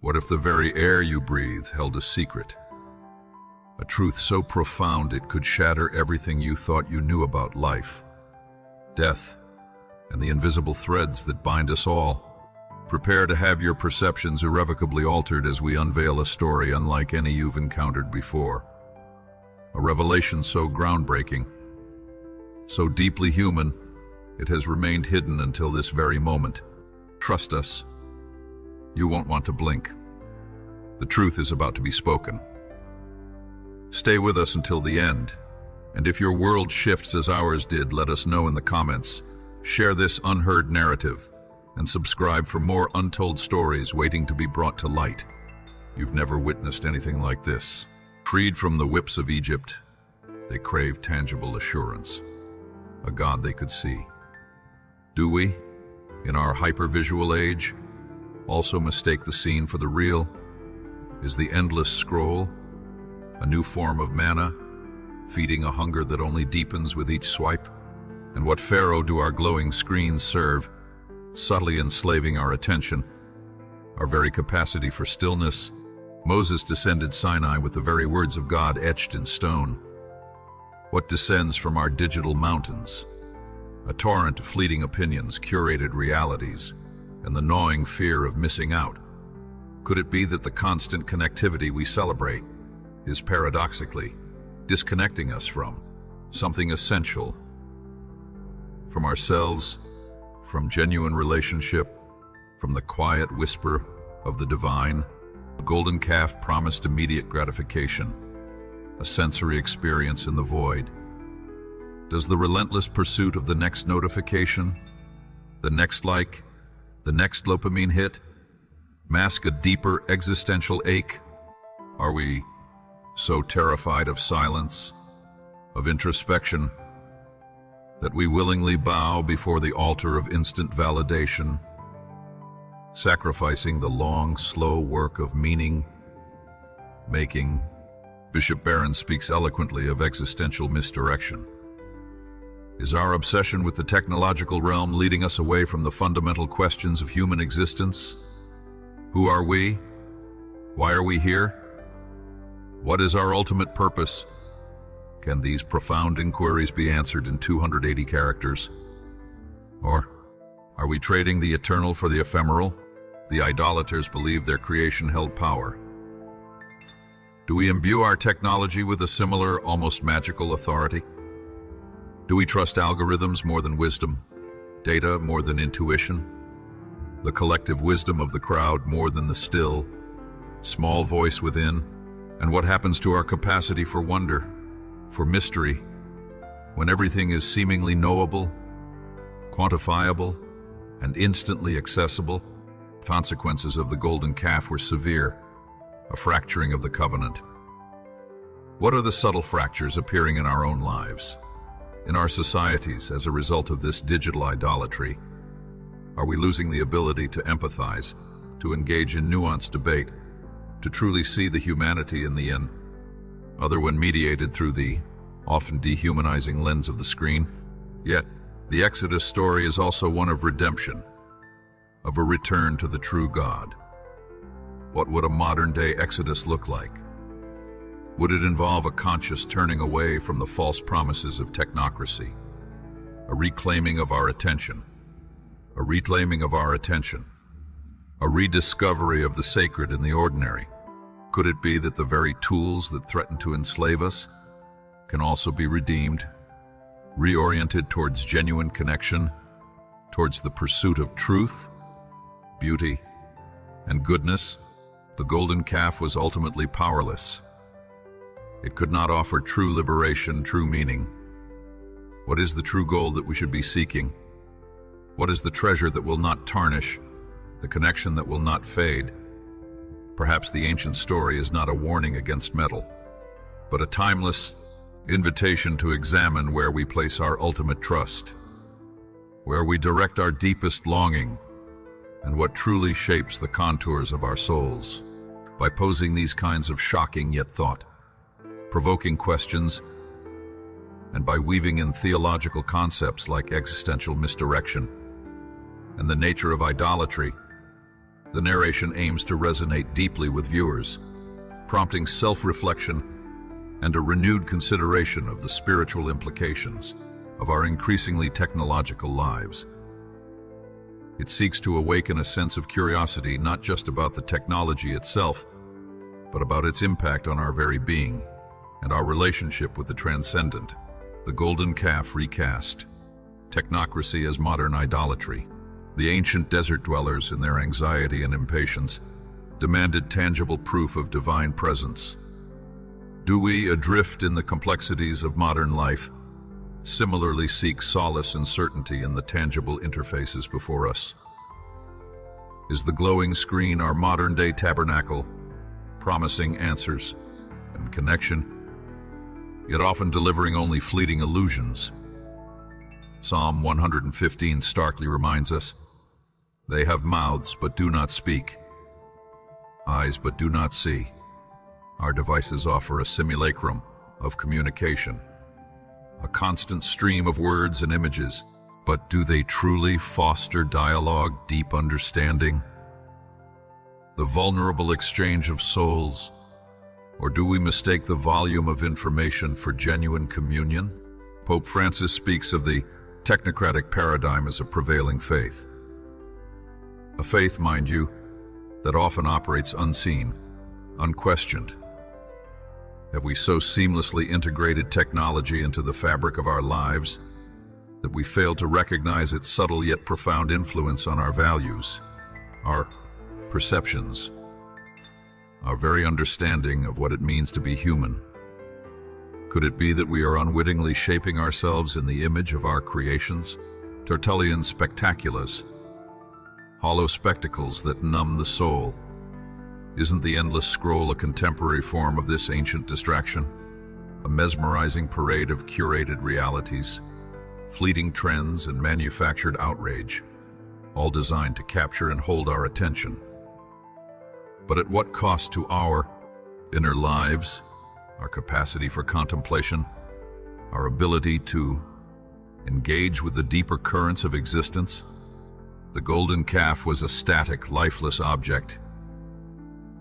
What if the very air you breathe held a secret? A truth so profound it could shatter everything you thought you knew about life, death, and the invisible threads that bind us all. Prepare to have your perceptions irrevocably altered as we unveil a story unlike any you've encountered before. A revelation so groundbreaking, so deeply human, it has remained hidden until this very moment. Trust us, you won't want to blink. The truth is about to be spoken. Stay with us until the end, and if your world shifts as ours did, let us know in the comments. Share this unheard narrative, and subscribe for more untold stories waiting to be brought to light. You've never witnessed anything like this. Freed from the whips of Egypt, they craved tangible assurance, a God they could see. Do we, in our hypervisual age, also mistake the seen for the real? Is the endless scroll a new form of manna, feeding a hunger that only deepens with each swipe? And what pharaoh do our glowing screens serve, subtly enslaving our attention, our very capacity for stillness? Moses descended Sinai with the very words of God etched in stone. What descends from our digital mountains? A torrent of fleeting opinions, curated realities, and the gnawing fear of missing out. Could it be that the constant connectivity we celebrate is paradoxically disconnecting us from something essential, from ourselves, from genuine relationship, from the quiet whisper of the divine? The golden calf promised immediate gratification, a sensory experience in the void. Does the relentless pursuit of the next notification, the next like, the next dopamine hit, mask a deeper existential ache? Are we so terrified of silence, of introspection, that we willingly bow before the altar of instant validation, sacrificing the long, slow work of meaning-making? Bishop Barron speaks eloquently of existential misdirection. Is our obsession with the technological realm leading us away from the fundamental questions of human existence? Who are we? Why are we here? What is our ultimate purpose? Can these profound inquiries be answered in 280 characters? Or are we trading the eternal for the ephemeral? The idolaters believed their creation held power. Do we imbue our technology with a similar, almost magical authority? Do we trust algorithms more than wisdom, data more than intuition, the collective wisdom of the crowd more than the still, small voice within? And what happens to our capacity for wonder, for mystery, when everything is seemingly knowable, quantifiable, and instantly accessible? Consequences of the golden calf were severe, a fracturing of the covenant. What are the subtle fractures appearing in our own lives, in our societies as a result of this digital idolatry? Are we losing the ability to empathize, to engage in nuanced debate, to truly see the humanity in the other when mediated through the often dehumanizing lens of the screen? Yet, the Exodus story is also one of redemption, of a return to the true God. What would a modern-day Exodus look like? Would it involve a conscious turning away from the false promises of technocracy, a reclaiming of our attention, a rediscovery of the sacred in the ordinary? Could it be that the very tools that threaten to enslave us can also be redeemed, reoriented towards genuine connection, towards the pursuit of truth, beauty, and goodness? The golden calf was ultimately powerless. It could not offer true liberation, true meaning. What is the true goal that we should be seeking? What is the treasure that will not tarnish, the connection that will not fade? Perhaps the ancient story is not a warning against meddle, but a timeless invitation to examine where we place our ultimate trust, where we direct our deepest longing, and what truly shapes the contours of our souls. By posing these kinds of shocking yet thought-provoking questions, and by weaving in theological concepts like existential misdirection and the nature of idolatry, The narration aims to resonate deeply with viewers, prompting self-reflection and a renewed consideration of the spiritual implications of our increasingly technological lives. It seeks to awaken a sense of curiosity not just about the technology itself, but about its impact on our very being and our relationship with the transcendent. The Golden Calf recast, Technocracy as modern idolatry. The ancient desert dwellers, in their anxiety and impatience, demanded tangible proof of divine presence. Do we, adrift in the complexities of modern life, similarly seek solace and certainty in the tangible interfaces before us? Is the glowing screen our modern-day tabernacle, promising answers and connection, yet often delivering only fleeting illusions? Psalm 115 starkly reminds us, "They have mouths but do not speak, eyes but do not see." Our devices offer a simulacrum of communication, a constant stream of words and images, but do they truly foster dialogue, deep understanding, the vulnerable exchange of souls, or do we mistake the volume of information for genuine communion? Pope Francis speaks of the technocratic paradigm as a prevailing faith. A faith, mind you, that often operates unseen, unquestioned. Have we so seamlessly integrated technology into the fabric of our lives that we fail to recognize its subtle yet profound influence on our values, our perceptions, our very understanding of what it means to be human? Could it be that we are unwittingly shaping ourselves in the image of our creations? Tertullian spectaculars, hollow spectacles that numb the soul. Isn't the endless scroll a contemporary form of this ancient distraction? A mesmerizing parade of curated realities, fleeting trends and manufactured outrage, all designed to capture and hold our attention. But at what cost to our inner lives, our capacity for contemplation, our ability to engage with the deeper currents of existence? The golden calf was a static, lifeless object,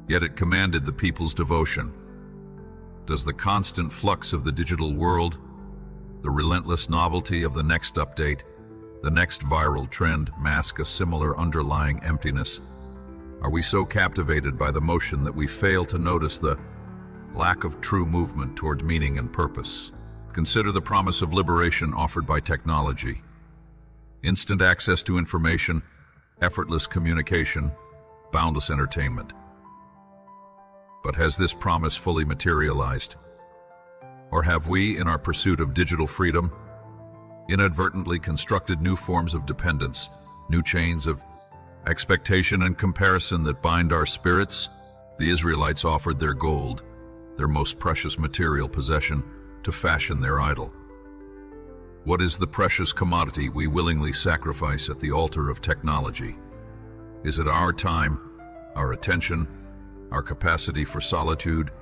yet it commanded the people's devotion. Does the constant flux of the digital world, the relentless novelty of the next update, the next viral trend mask a similar underlying emptiness? Are we so captivated by the motion that we fail to notice the lack of true movement towards meaning and purpose? Consider the promise of liberation offered by technology. Instant access to information, effortless communication, boundless entertainment. But has this promise fully materialized? Or have we, in our pursuit of digital freedom, inadvertently constructed new forms of dependence, new chains of expectation and comparison that bind our spirits? The Israelites offered their gold, their most precious material possession, to fashion their idol. What is the precious commodity we willingly sacrifice at the altar of technology? Is it our time, our attention, our capacity for solitude,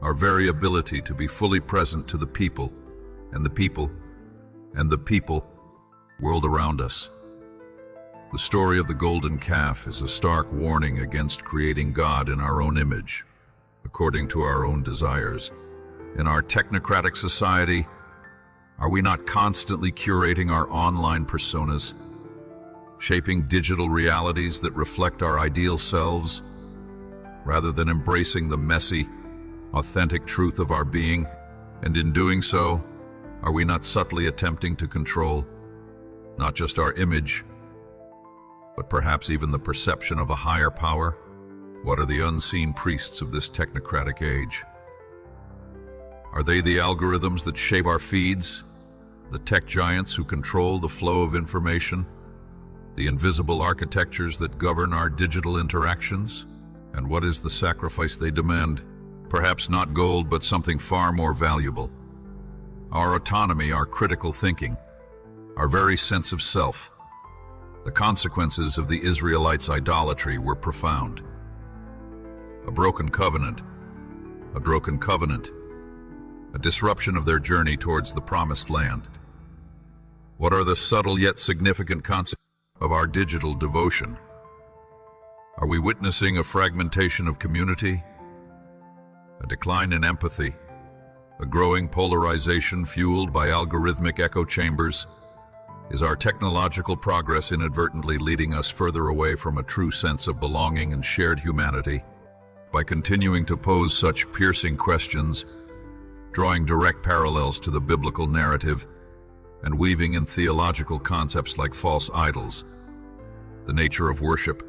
our very ability to be fully present to the people and the people and the people world around us? The story of the golden calf is a stark warning against creating God in our own image, according to our own desires. In our technocratic society, are we not constantly curating our online personas, shaping digital realities that reflect our ideal selves, rather than embracing the messy, authentic truth of our being? And in doing so, are we not subtly attempting to control not just our image, but perhaps even the perception of a higher power? What are the unseen priests of this technocratic age? Are they the algorithms that shape our feeds, the tech giants who control the flow of information, the invisible architectures that govern our digital interactions? And what is the sacrifice they demand? Perhaps not gold, but something far more valuable. Our autonomy, our critical thinking, our very sense of self. The consequences of the Israelites' idolatry were profound. A broken covenant, a disruption of their journey towards the promised land. What are the subtle yet significant consequences of our digital devotion? Are we witnessing a fragmentation of community? A decline in empathy? A growing polarization fueled by algorithmic echo chambers? Is our technological progress inadvertently leading us further away from a true sense of belonging and shared humanity? By continuing to pose such piercing questions, drawing direct parallels to the biblical narrative, and weaving in theological concepts like false idols, the nature of worship,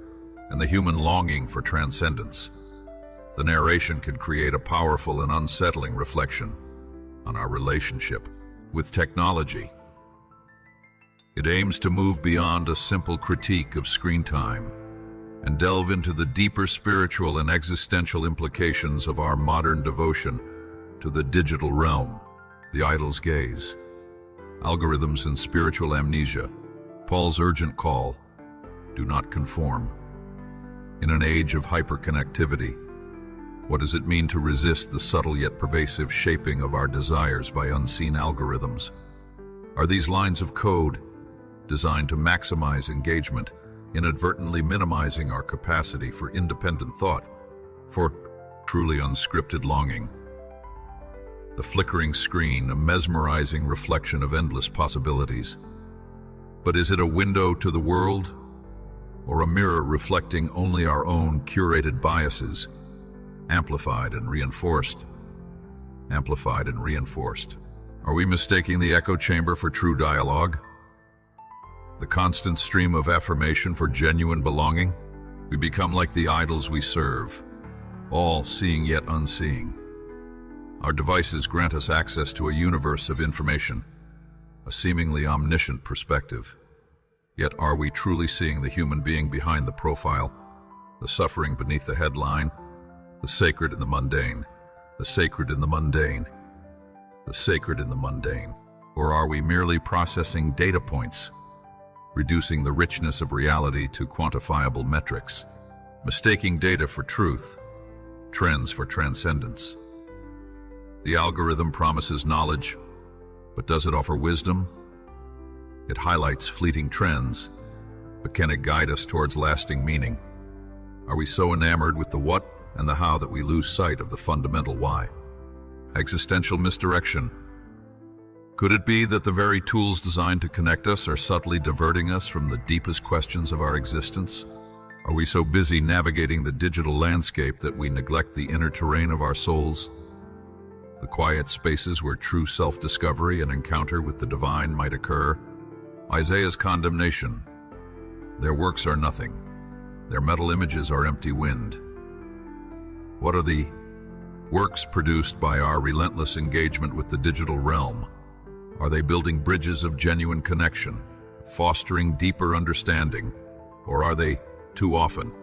and the human longing for transcendence, the narration can create a powerful and unsettling reflection on our relationship with technology. It aims to move beyond a simple critique of screen time and delve into the deeper spiritual and existential implications of our modern devotion to the digital realm, the idol's gaze, algorithms and spiritual amnesia. Paul's urgent call: do not conform. In an age of hyperconnectivity, what does it mean to resist the subtle yet pervasive shaping of our desires by unseen algorithms? Are these lines of code designed to maximize engagement, inadvertently minimizing our capacity for independent thought, for truly unscripted longing? The flickering screen, a mesmerizing reflection of endless possibilities. But is it a window to the world, or a mirror reflecting only our own curated biases, amplified and reinforced? Amplified and reinforced. Are we mistaking the echo chamber for true dialogue? The constant stream of affirmation for genuine belonging? We become like the idols we serve, all seeing yet unseeing. Our devices grant us access to a universe of information, a seemingly omniscient perspective. Yet are we truly seeing the human being behind the profile, the suffering beneath the headline, the sacred in the mundane, the sacred in the mundane, the sacred in the mundane? Or are we merely processing data points, reducing the richness of reality to quantifiable metrics, mistaking data for truth, trends for transcendence? The algorithm promises knowledge, but does it offer wisdom? It highlights fleeting trends, but can it guide us towards lasting meaning? Are we so enamored with the what and the how that we lose sight of the fundamental why? Existential misdirection. Could it be that the very tools designed to connect us are subtly diverting us from the deepest questions of our existence? Are we so busy navigating the digital landscape that we neglect the inner terrain of our souls? The quiet spaces where true self-discovery and encounter with the divine might occur? Isaiah's condemnation. Their works are nothing. Their metal images are empty wind. What are the works produced by our relentless engagement with the digital realm? Are they building bridges of genuine connection, fostering deeper understanding, or are they, too often,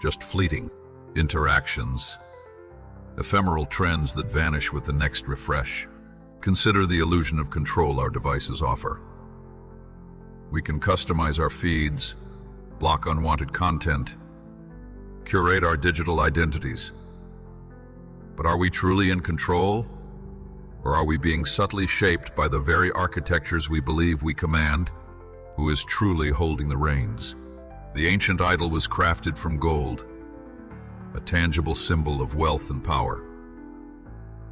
just fleeting interactions, ephemeral trends that vanish with the next refresh? Consider the illusion of control our devices offer. We can customize our feeds, block unwanted content, curate our digital identities. But are we truly in control? Or are we being subtly shaped by the very architectures we believe we command? Who is truly holding the reins? The ancient idol was crafted from gold, a tangible symbol of wealth and power.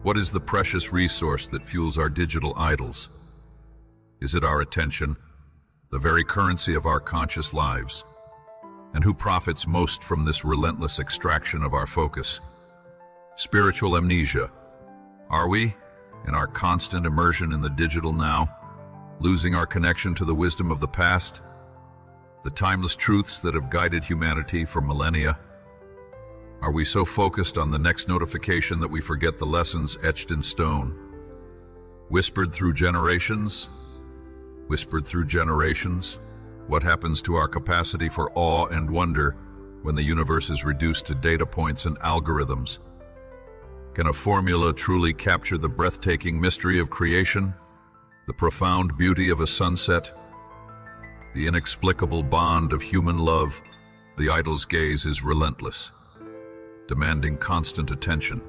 What is the precious resource that fuels our digital idols? Is it our attention, the very currency of our conscious lives? And who profits most from this relentless extraction of our focus? Spiritual amnesia. Are we, in our constant immersion in the digital now, losing our connection to the wisdom of the past, the timeless truths that have guided humanity for millennia? Are we so focused on the next notification that we forget the lessons etched in stone, whispered through generations? Whispered through generations? What happens to our capacity for awe and wonder when the universe is reduced to data points and algorithms? Can a formula truly capture the breathtaking mystery of creation, the profound beauty of a sunset, the inexplicable bond of human love? The idol's gaze is relentless, demanding constant attention,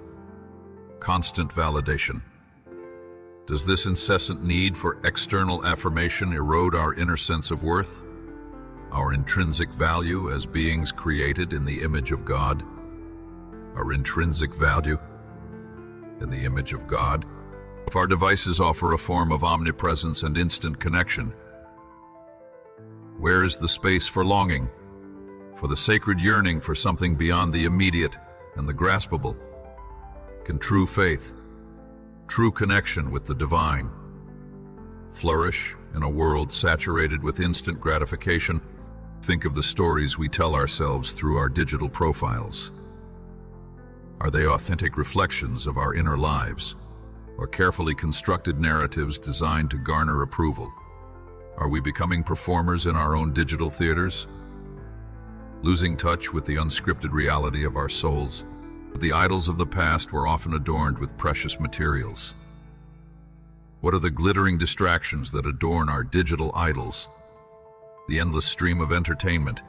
constant validation. Does this incessant need for external affirmation erode our inner sense of worth? our intrinsic value as beings created in the image of God, our intrinsic value in the image of God. If our devices offer a form of omnipresence and instant connection, where is the space for longing, for the sacred yearning for something beyond the immediate and the graspable? Can true faith, true connection with the divine, flourish in a world saturated with instant gratification? Think of the stories we tell ourselves through our digital profiles. Are they authentic reflections of our inner lives, or carefully constructed narratives designed to garner approval? Are we becoming performers in our own digital theaters, losing touch with the unscripted reality of our souls? The idols of the past were often adorned with precious materials. What are the glittering distractions that adorn our digital idols? The endless stream of entertainment,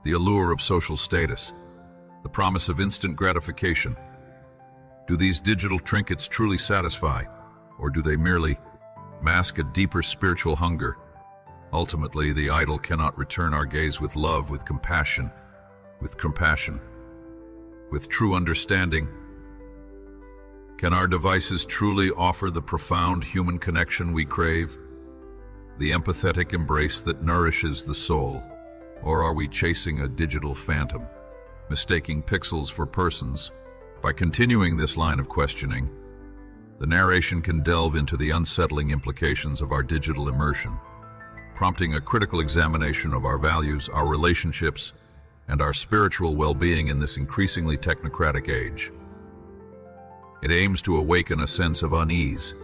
the allure of social status, the promise of instant gratification. Do these digital trinkets truly satisfy, or do they merely mask a deeper spiritual hunger? Ultimately, the idol cannot return our gaze with love, with compassion, with true understanding. Can our devices truly offer the profound human connection we crave, the empathetic embrace that nourishes the soul? Or are we chasing a digital phantom, mistaking pixels for persons? By continuing this line of questioning, the narration can delve into the unsettling implications of our digital immersion, prompting a critical examination of our values, our relationships, and our spiritual well-being in this increasingly technocratic age. It aims to awaken a sense of unease.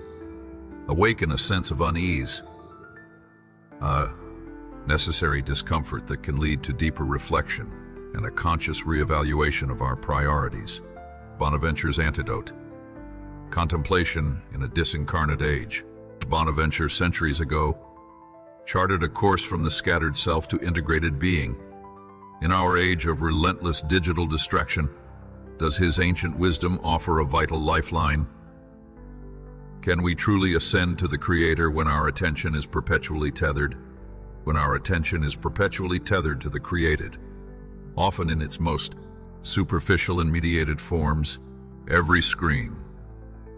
A necessary discomfort that can lead to deeper reflection and a conscious reevaluation of our priorities. Bonaventure's antidote. Contemplation in a disincarnate age. Bonaventure, centuries ago, charted a course from the scattered self to integrated being. In our age of relentless digital distraction, does his ancient wisdom offer a vital lifeline? Can we truly ascend to the Creator when our attention is perpetually tethered? When our attention is perpetually tethered to the created, often in its most superficial and mediated forms, every screen,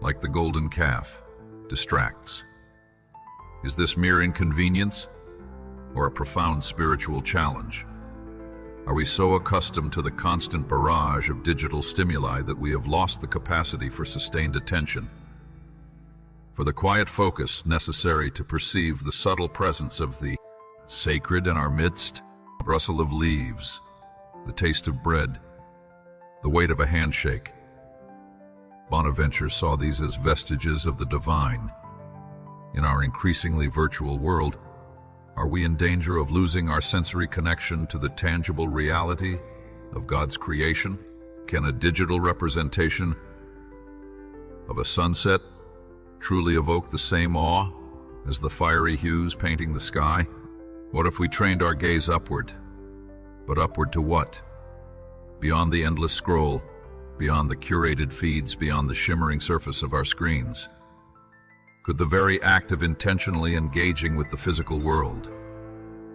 like the golden calf, distracts. Is this mere inconvenience or a profound spiritual challenge? Are we so accustomed to the constant barrage of digital stimuli that we have lost the capacity for sustained attention, for the quiet focus necessary to perceive the subtle presence of the sacred in our midst? The rustle of leaves, the taste of bread, the weight of a handshake. Bonaventure saw these as vestiges of the divine. In our increasingly virtual world, are we in danger of losing our sensory connection to the tangible reality of God's creation? Can a digital representation of a sunset truly evoke the same awe as the fiery hues painting the sky? What if we trained our gaze upward? But upward to what? Beyond the endless scroll, beyond the curated feeds, beyond the shimmering surface of our screens. Could the very act of intentionally engaging with the physical world,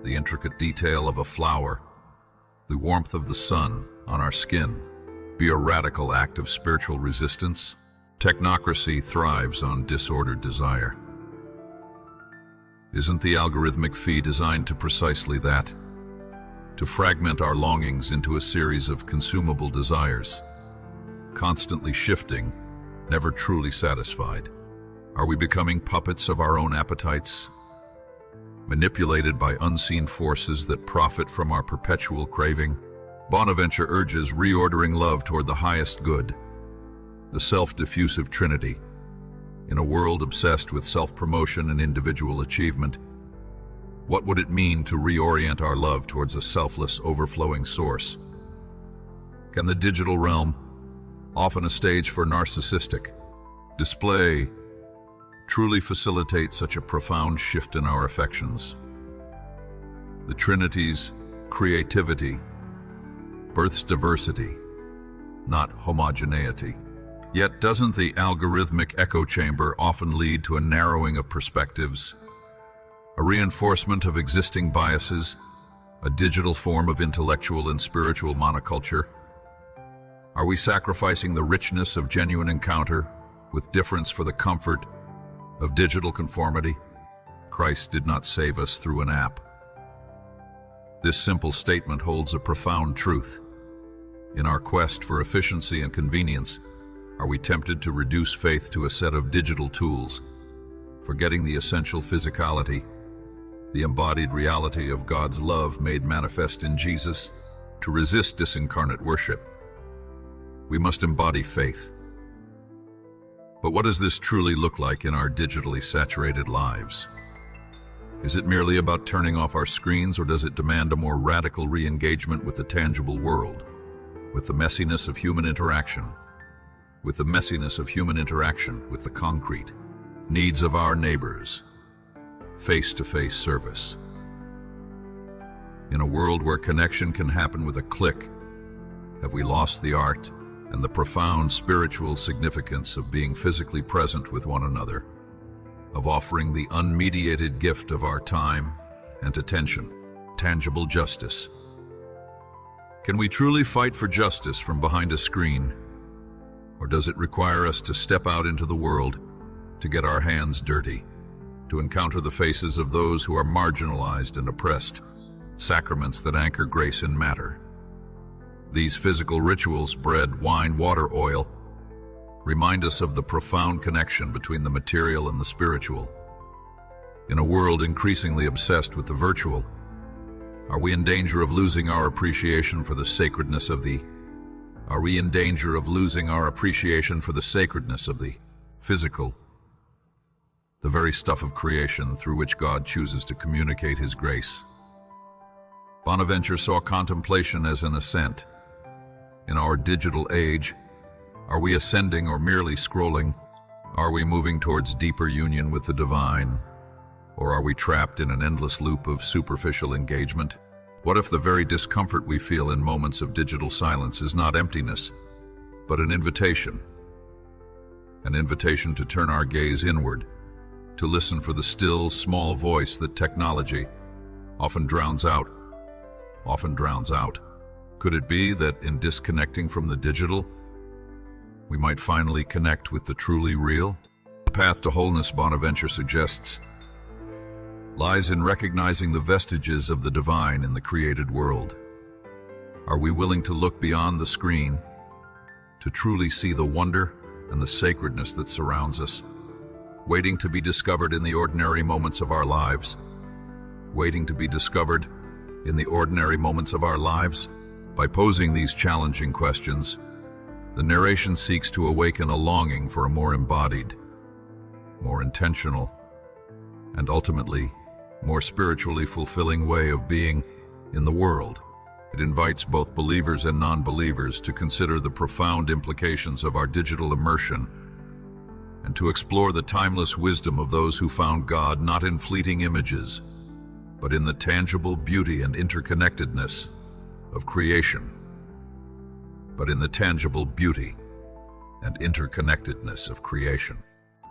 the intricate detail of a flower, the warmth of the sun on our skin, be a radical act of spiritual resistance? Technocracy thrives on disordered desire. Isn't the algorithmic feed designed to precisely that? To fragment our longings into a series of consumable desires, constantly shifting, never truly satisfied? Are we becoming puppets of our own appetites, manipulated by unseen forces that profit from our perpetual craving? Bonaventure urges reordering love toward the highest good, the self-diffusive trinity. In a world obsessed with self-promotion and individual achievement, what would it mean to reorient our love towards a selfless, overflowing source? Can the digital realm, often a stage for narcissistic display, truly facilitate such a profound shift in our affections? The Trinity's creativity births diversity, not homogeneity. Yet doesn't the algorithmic echo chamber often lead to a narrowing of perspectives, a reinforcement of existing biases, a digital form of intellectual and spiritual monoculture? Are we sacrificing the richness of genuine encounter with difference for the comfort of digital conformity? Christ did not save us through an app. This simple statement holds a profound truth. In our quest for efficiency and convenience, are we tempted to reduce faith to a set of digital tools, forgetting the essential physicality, the embodied reality of God's love made manifest in Jesus? To resist disincarnate worship, we must embody faith. But what does this truly look like in our digitally saturated lives? Is it merely about turning off our screens, or does it demand a more radical re-engagement with the tangible world, with the messiness of human interaction, with the concrete needs of our neighbors, face-to-face service? In a world where connection can happen with a click, have we lost the art and the profound spiritual significance of being physically present with one another, of offering the unmediated gift of our time and attention, tangible justice? Can we truly fight for justice from behind a screen, or does it require us to step out into the world, to get our hands dirty, to encounter the faces of those who are marginalized and oppressed, sacraments that anchor grace in matter? These physical rituals, bread, wine, water, oil, remind us of the profound connection between the material and the spiritual. In a world increasingly obsessed with the virtual, are we in danger of losing our appreciation for the sacredness of the physical, the very stuff of creation through which God chooses to communicate His grace? Bonaventure saw contemplation as an ascent. In our digital age, are we ascending or merely scrolling? Are we moving towards deeper union with the divine, or are we trapped in an endless loop of superficial engagement? What if the very discomfort we feel in moments of digital silence is not emptiness, but an invitation? An invitation to turn our gaze inward, to listen for the still, small voice that technology often drowns out. Could it be that in disconnecting from the digital, we might finally connect with the truly real? The path to wholeness, Bonaventure suggests, lies in recognizing the vestiges of the divine in the created world. Are we willing to look beyond the screen, to truly see the wonder and the sacredness that surrounds us, waiting to be discovered in the ordinary moments of our lives? By posing these challenging questions, the narration seeks to awaken a longing for a more embodied, more intentional, and ultimately more spiritually fulfilling way of being in the world. It invites both believers and non-believers to consider the profound implications of our digital immersion and to explore the timeless wisdom of those who found God not in fleeting images, but in the tangible beauty and interconnectedness of creation.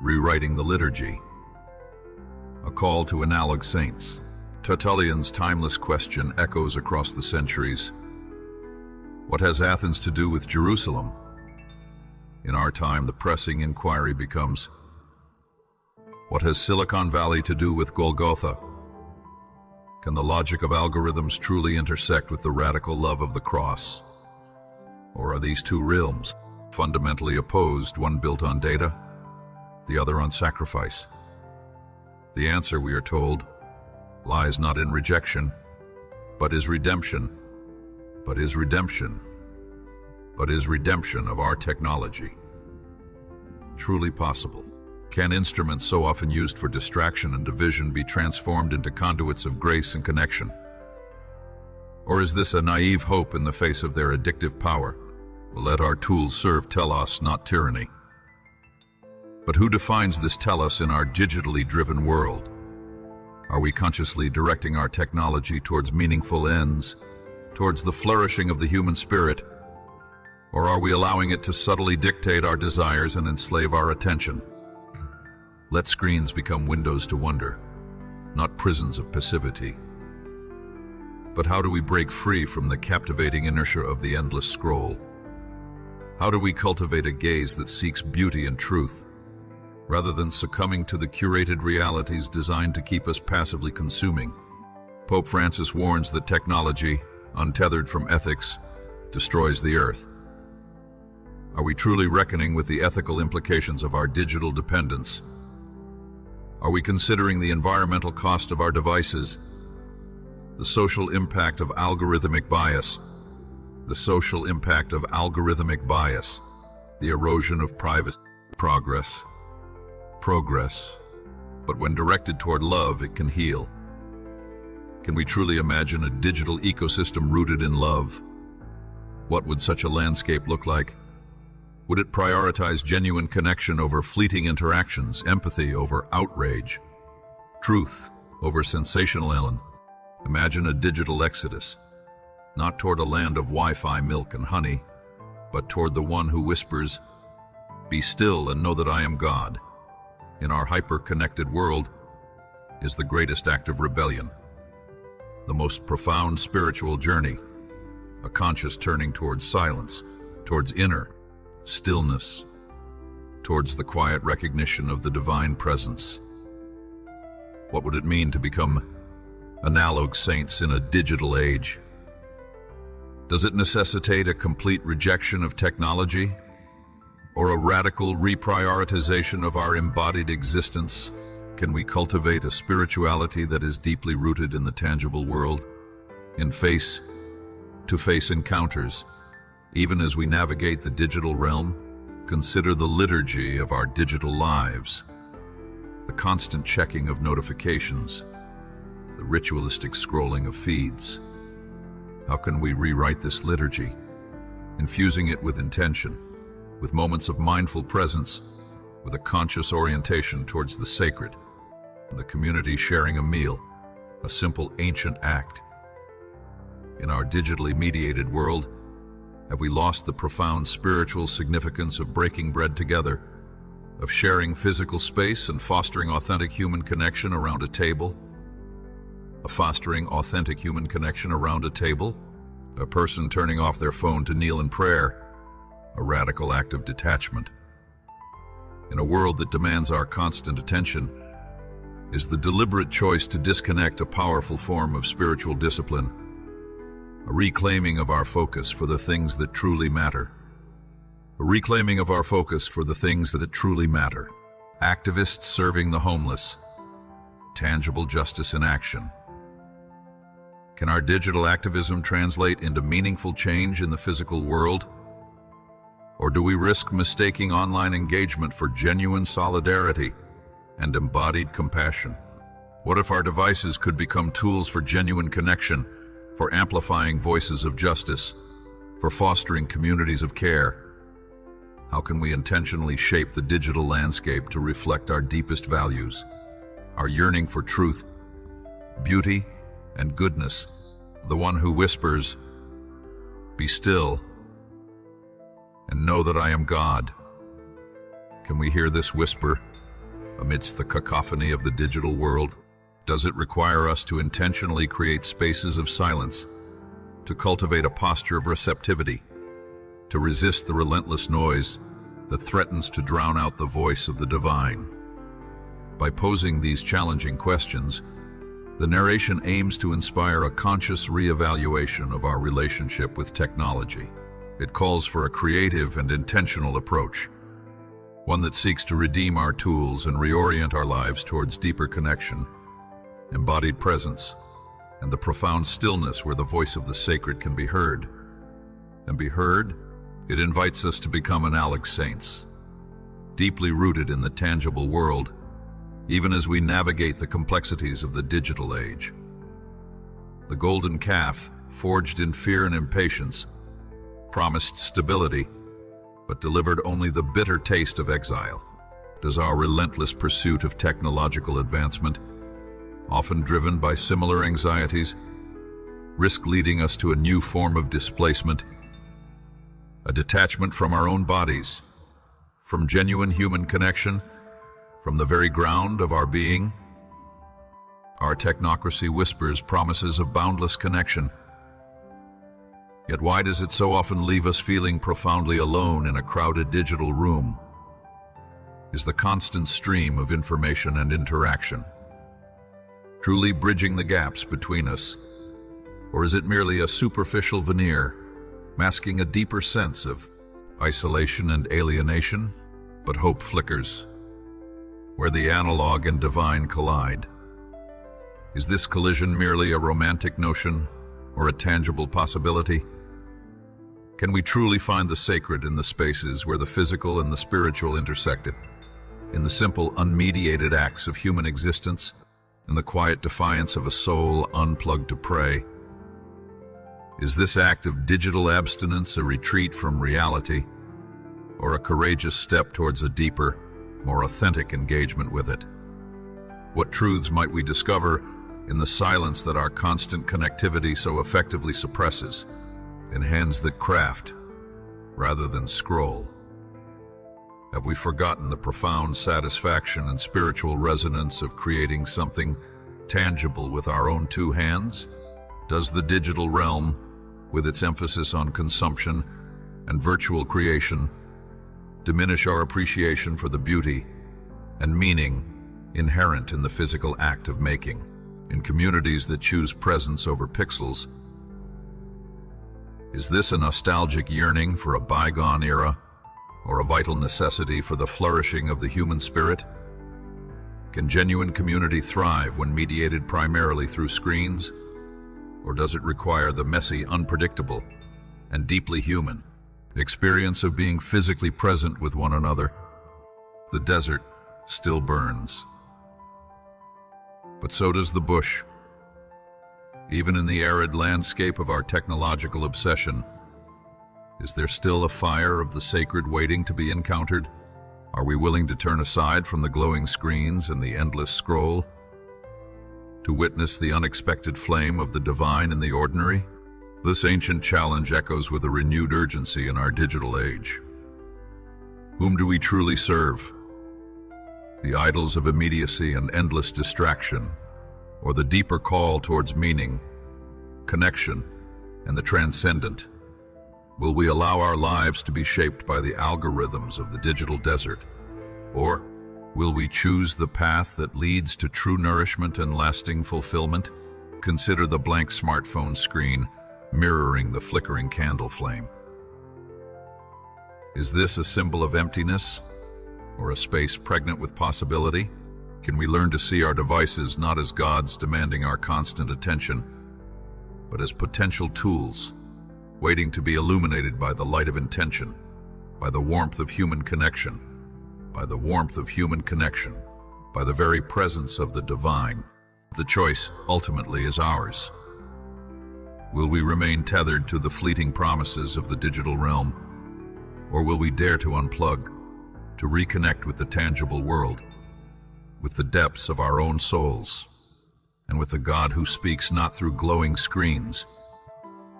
Rewriting the liturgy, a call to analog saints. Tertullian's timeless question echoes across the centuries. What has Athens to do with Jerusalem? In our time, the pressing inquiry becomes, what has Silicon Valley to do with Golgotha? Can the logic of algorithms truly intersect with the radical love of the cross? Or are these two realms fundamentally opposed, one built on data, the other on sacrifice? The answer, we are told, lies not in rejection, but is redemption of our technology. Truly possible. Can instruments so often used for distraction and division be transformed into conduits of grace and connection? Or is this a naive hope in the face of their addictive power? Let our tools serve telos, not tyranny. But who defines this telos in our digitally driven world? Are we consciously directing our technology towards meaningful ends, towards the flourishing of the human spirit? Or are we allowing it to subtly dictate our desires and enslave our attention? Let screens become windows to wonder, not prisons of passivity. But how do we break free from the captivating inertia of the endless scroll? How do we cultivate a gaze that seeks beauty and truth, rather than succumbing to the curated realities designed to keep us passively consuming? Pope Francis warns that technology, untethered from ethics, destroys the earth. Are we truly reckoning with the ethical implications of our digital dependence? Are we considering the environmental cost of our devices, the social impact of algorithmic bias, the erosion of privacy? Progress. But when directed toward love, it can heal. Can we truly imagine a digital ecosystem rooted in love? What would such a landscape look like? Would it prioritize genuine connection over fleeting interactions, empathy over outrage, truth over sensationalism? Imagine a digital exodus, not toward a land of Wi-Fi, milk, and honey, but toward the one who whispers, "Be still and know that I am God." In our hyper-connected world is the greatest act of rebellion, the most profound spiritual journey, a conscious turning towards silence, towards inner stillness, towards the quiet recognition of the divine presence. What would it mean to become analog saints in a digital age? Does it necessitate a complete rejection of technology, or a radical reprioritization of our embodied existence? Can we cultivate a spirituality that is deeply rooted in the tangible world, in face-to-face encounters? Even as we navigate the digital realm, consider the liturgy of our digital lives, the constant checking of notifications, the ritualistic scrolling of feeds. How can we rewrite this liturgy, infusing it with intention, with moments of mindful presence, with a conscious orientation towards the sacred, the community sharing a meal, a simple ancient act? In our digitally mediated world, have we lost the profound spiritual significance of breaking bread together, of sharing physical space and fostering authentic human connection around a table? A person turning off their phone to kneel in prayer, a radical act of detachment. In a world that demands our constant attention, is the deliberate choice to disconnect a powerful form of spiritual discipline, a reclaiming of our focus for the things that truly matter. Activists serving the homeless, tangible justice in action. Can our digital activism translate into meaningful change in the physical world? Or do we risk mistaking online engagement for genuine solidarity and embodied compassion? What if our devices could become tools for genuine connection, for amplifying voices of justice, for fostering communities of care? How can we intentionally shape the digital landscape to reflect our deepest values, our yearning for truth, beauty, and goodness? The one who whispers, "Be still and know that I am God." Can we hear this whisper amidst the cacophony of the digital world? Does it require us to intentionally create spaces of silence, to cultivate a posture of receptivity, to resist the relentless noise that threatens to drown out the voice of the divine? By posing these challenging questions, the narration aims to inspire a conscious reevaluation of our relationship with technology. It calls for a creative and intentional approach, one that seeks to redeem our tools and reorient our lives towards deeper connection, embodied presence, and the profound stillness where the voice of the sacred can be heard. It invites us to become analog saints, deeply rooted in the tangible world, even as we navigate the complexities of the digital age. The golden calf, forged in fear and impatience, promised stability, but delivered only the bitter taste of exile. Does our relentless pursuit of technological advancement, often driven by similar anxieties, risk leading us to a new form of displacement, a detachment from our own bodies, from genuine human connection, from the very ground of our being? Our technocracy whispers promises of boundless connection. Yet why does it so often leave us feeling profoundly alone in a crowded digital room? Is the constant stream of information and interaction truly bridging the gaps between us? Or is it merely a superficial veneer, masking a deeper sense of isolation and alienation? But hope flickers, where the analog and divine collide. Is this collision merely a romantic notion or a tangible possibility? Can we truly find the sacred in the spaces where the physical and the spiritual intersected, in the simple, unmediated acts of human existence, in the quiet defiance of a soul unplugged to pray? Is this act of digital abstinence a retreat from reality, or a courageous step towards a deeper, more authentic engagement with it? What truths might we discover in the silence that our constant connectivity so effectively suppresses, in hands that craft rather than scroll? Have we forgotten the profound satisfaction and spiritual resonance of creating something tangible with our own two hands? Does the digital realm, with its emphasis on consumption and virtual creation, diminish our appreciation for the beauty and meaning inherent in the physical act of making? In communities that choose presence over pixels, is this a nostalgic yearning for a bygone era, or a vital necessity for the flourishing of the human spirit? Can genuine community thrive when mediated primarily through screens? Or does it require the messy, unpredictable, and deeply human experience of being physically present with one another? The desert still burns, but so does the bush. Even in the arid landscape of our technological obsession, is there still a fire of the sacred waiting to be encountered? Are we willing to turn aside from the glowing screens and the endless scroll to witness the unexpected flame of the divine in the ordinary? This ancient challenge echoes with a renewed urgency in our digital age. Whom do we truly serve? The idols of immediacy and endless distraction, or the deeper call towards meaning, connection, and the transcendent? Will we allow our lives to be shaped by the algorithms of the digital desert? Or will we choose the path that leads to true nourishment and lasting fulfillment? Consider the blank smartphone screen mirroring the flickering candle flame. Is this a symbol of emptiness, or a space pregnant with possibility? Can we learn to see our devices not as gods demanding our constant attention, but as potential tools, waiting to be illuminated by the light of intention, by the warmth of human connection, by the warmth of human connection, by the very presence of the divine? The choice ultimately is ours. Will we remain tethered to the fleeting promises of the digital realm, or will we dare to unplug, to reconnect with the tangible world, with the depths of our own souls, and with the God who speaks not through glowing screens,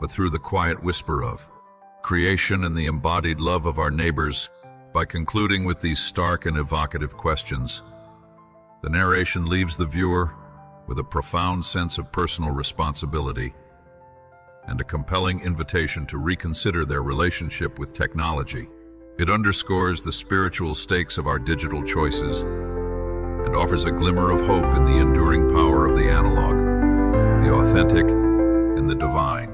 but through the quiet whisper of creation and the embodied love of our neighbors? By concluding with these stark and evocative questions, the narration leaves the viewer with a profound sense of personal responsibility and a compelling invitation to reconsider their relationship with technology. It underscores the spiritual stakes of our digital choices and offers a glimmer of hope in the enduring power of the analog, the authentic, and the divine.